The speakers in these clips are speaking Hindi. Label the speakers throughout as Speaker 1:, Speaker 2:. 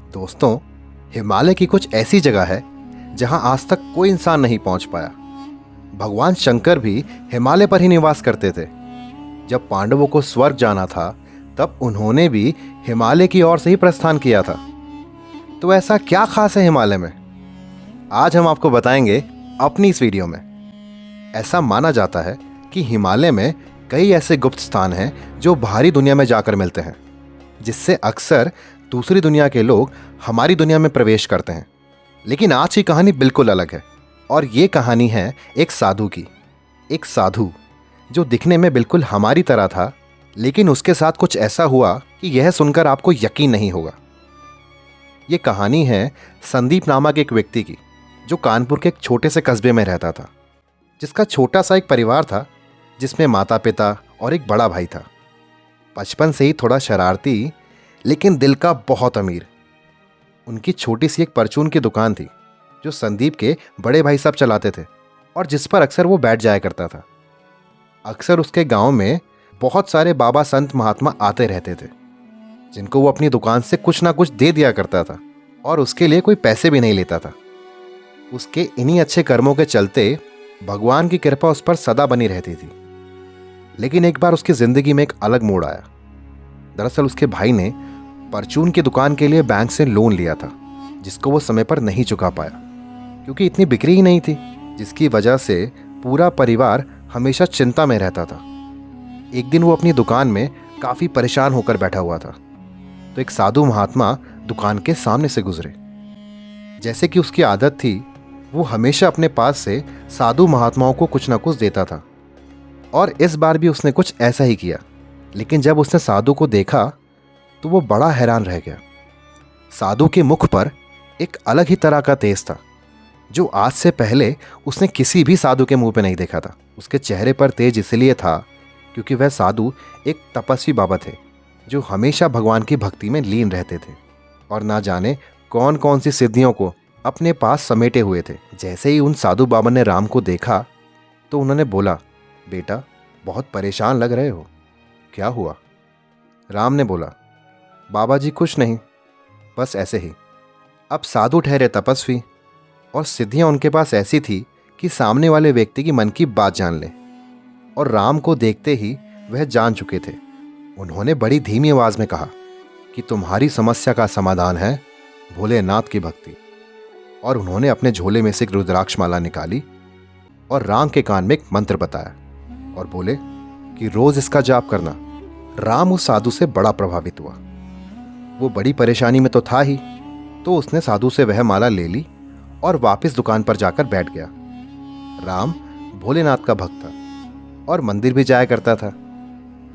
Speaker 1: दोस्तों, हिमालय की कुछ ऐसी जगह है जहां आज तक कोई इंसान नहीं पहुंच पाया। भगवान शंकर भी हिमालय पर ही निवास करते थे। जब पांडवों को स्वर्ग जाना था, तब उन्होंने भी हिमालय की ओर से ही प्रस्थान किया था। तो ऐसा क्या खास है हिमालय में? आज हम आपको बताएंगे अपनी इस वीडियो में। ऐसा माना जाता है कि हिमालय में कई ऐसे गुप्त स्थान हैं जो बाहरी दुनिया में जाकर मिलते हैं, जिससे अक्सर दूसरी दुनिया के लोग हमारी दुनिया में प्रवेश करते हैं। लेकिन आज की कहानी बिल्कुल अलग है, और ये कहानी है एक साधु की। एक साधु जो दिखने में बिल्कुल हमारी तरह था, लेकिन उसके साथ कुछ ऐसा हुआ कि यह सुनकर आपको यकीन नहीं होगा। ये कहानी है संदीप नामक एक व्यक्ति की, जो कानपुर के एक छोटे से कस्बे में रहता था, जिसका छोटा सा एक परिवार था, जिसमें माता पिता और एक बड़ा भाई था। बचपन से ही थोड़ा शरारती, लेकिन दिल का बहुत अमीर। उनकी छोटी सी एक परचून की दुकान थी, जो संदीप के बड़े भाई साहब चलाते थे, और जिस पर अक्सर वो बैठ जाया करता था। अक्सर उसके गांव में बहुत सारे बाबा संत महात्मा आते रहते थे, जिनको वो अपनी दुकान से कुछ ना कुछ दे दिया करता था, और उसके लिए कोई पैसे भी नहीं लेता था। उसके इन्हीं अच्छे कर्मों के चलते भगवान की कृपा उस पर सदा बनी रहती थी। लेकिन एक बार उसकी जिंदगी में एक अलग मोड़ आया। दरअसल उसके भाई ने परचून की दुकान के लिए बैंक से लोन लिया था, जिसको वो समय पर नहीं चुका पाया, क्योंकि इतनी बिक्री ही नहीं थी, जिसकी वजह से पूरा परिवार हमेशा चिंता में रहता था। एक दिन वो अपनी दुकान में काफ़ी परेशान होकर बैठा हुआ था, तो एक साधु महात्मा दुकान के सामने से गुजरे। जैसे कि उसकी आदत थी, वो हमेशा अपने पास से साधु महात्माओं को कुछ ना कुछ देता था, और इस बार भी उसने कुछ ऐसा ही किया। लेकिन जब उसने साधु को देखा, तो वो बड़ा हैरान रह गया। साधु के मुख पर एक अलग ही तरह का तेज था, जो आज से पहले उसने किसी भी साधु के मुंह पे नहीं देखा था। उसके चेहरे पर तेज इसलिए था क्योंकि वह साधु एक तपस्वी बाबा थे, जो हमेशा भगवान की भक्ति में लीन रहते थे, और ना जाने कौन कौन सी सिद्धियों को अपने पास समेटे हुए थे। जैसे ही उन साधु बाबा ने राम को देखा, तो उन्होंने बोला, बेटा, बहुत परेशान लग रहे हो, क्या हुआ? राम ने बोला, बाबा जी कुछ नहीं, बस ऐसे ही। अब साधु ठहरे तपस्वी, और सिद्धियां उनके पास ऐसी थी कि सामने वाले व्यक्ति की मन की बात जान ले। और राम को देखते ही वह जान चुके थे। उन्होंने बड़ी धीमी आवाज में कहा कि तुम्हारी समस्या का समाधान है भोलेनाथ की भक्ति। और उन्होंने अपने झोले में से एक रुद्राक्ष माला निकाली और राम के कान में एक मंत्र बताया, और बोले कि रोज इसका जाप करना। राम उस साधु से बड़ा प्रभावित हुआ। वो बड़ी परेशानी में तो था ही, तो उसने साधु से वह माला ले ली और वापस दुकान पर जाकर बैठ गया। राम भोलेनाथ का भक्त था और मंदिर भी जाया करता था।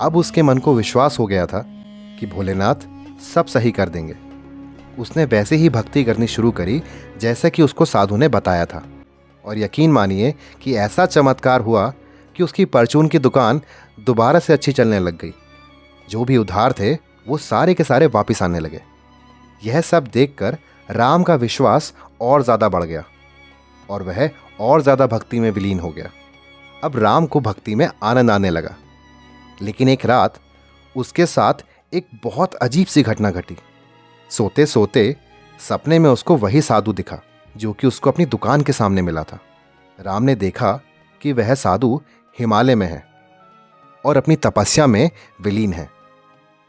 Speaker 1: अब उसके मन को विश्वास हो गया था कि भोलेनाथ सब सही कर देंगे। उसने वैसे ही भक्ति करनी शुरू करी जैसे कि उसको साधु ने बताया था, और यकीन मानिए कि ऐसा चमत्कार हुआ कि उसकी परचून की दुकान दोबारा से अच्छी चलने लग गई। जो भी उधार थे, वो सारे के सारे वापस आने लगे। यह सब देखकर राम का विश्वास और ज़्यादा बढ़ गया, और वह और ज़्यादा भक्ति में विलीन हो गया। अब राम को भक्ति में आनंद आने लगा। लेकिन एक रात उसके साथ एक बहुत अजीब सी घटना घटी। सोते सोते सपने में उसको वही साधु दिखा, जो कि उसको अपनी दुकान के सामने मिला था। राम ने देखा कि वह साधु हिमालय में है और अपनी तपस्या में विलीन है।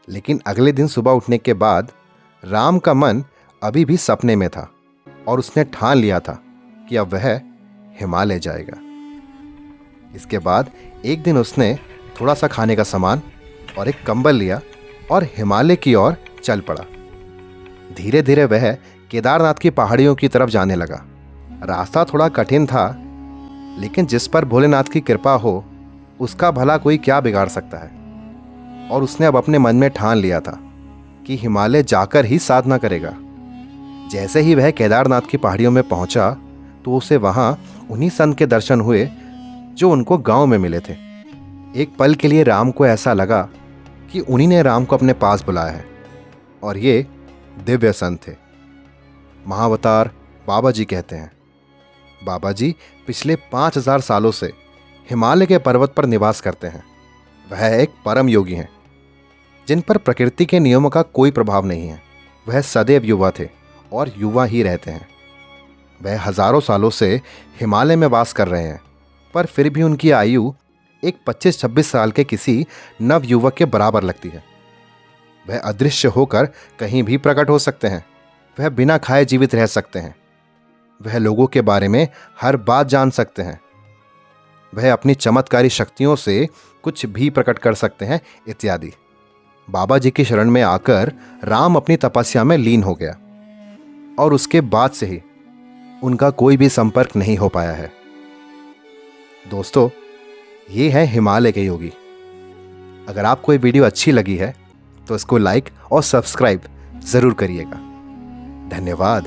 Speaker 1: लेकिन अगले दिन सुबह उठने के बाद राम का मन अभी भी सपने में था, और उसने ठान लिया था कि अब वह हिमालय जाएगा। इसके बाद एक दिन उसने थोड़ा सा खाने का सामान और एक कंबल लिया और हिमालय की ओर चल पड़ा। धीरे धीरे वह केदारनाथ की पहाड़ियों की तरफ जाने लगा। रास्ता थोड़ा कठिन था, लेकिन जिस पर भोलेनाथ की कृपा हो, उसका भला कोई क्या बिगाड़ सकता है। और उसने अब अपने मन में ठान लिया था कि हिमालय जाकर ही साधना करेगा। जैसे ही वह केदारनाथ की पहाड़ियों में पहुंचा, तो उसे वहां उन्हीं संत के दर्शन हुए जो उनको गांव में मिले थे। एक पल के लिए राम को ऐसा लगा कि उन्हीं ने राम को अपने पास बुलाया है, और ये दिव्य संत थे। महाअवतार बाबा जी कहते हैं। बाबा जी पिछले 5000 सालों से हिमालय के पर्वत पर निवास करते हैं। वह एक परम योगी हैं, जिन पर प्रकृति के नियमों का कोई प्रभाव नहीं है। वह सदैव युवा थे और युवा ही रहते हैं। वह हजारों सालों से हिमालय में वास कर रहे हैं, पर फिर भी उनकी आयु एक 25-26 साल के किसी नव युवक के बराबर लगती है। वह अदृश्य होकर कहीं भी प्रकट हो सकते हैं। वह बिना खाए जीवित रह सकते हैं। वह लोगों के बारे में हर बात जान सकते हैं। वह अपनी चमत्कारी शक्तियों से कुछ भी प्रकट कर सकते हैं इत्यादि। बाबा जी की शरण में आकर राम अपनी तपस्या में लीन हो गया और उसके बाद से ही उनका कोई भी संपर्क नहीं हो पाया है। दोस्तों, ये है हिमालय के योगी। अगर आपको ये वीडियो अच्छी लगी है तो इसको लाइक और सब्सक्राइब ज़रूर करिएगा। धन्यवाद।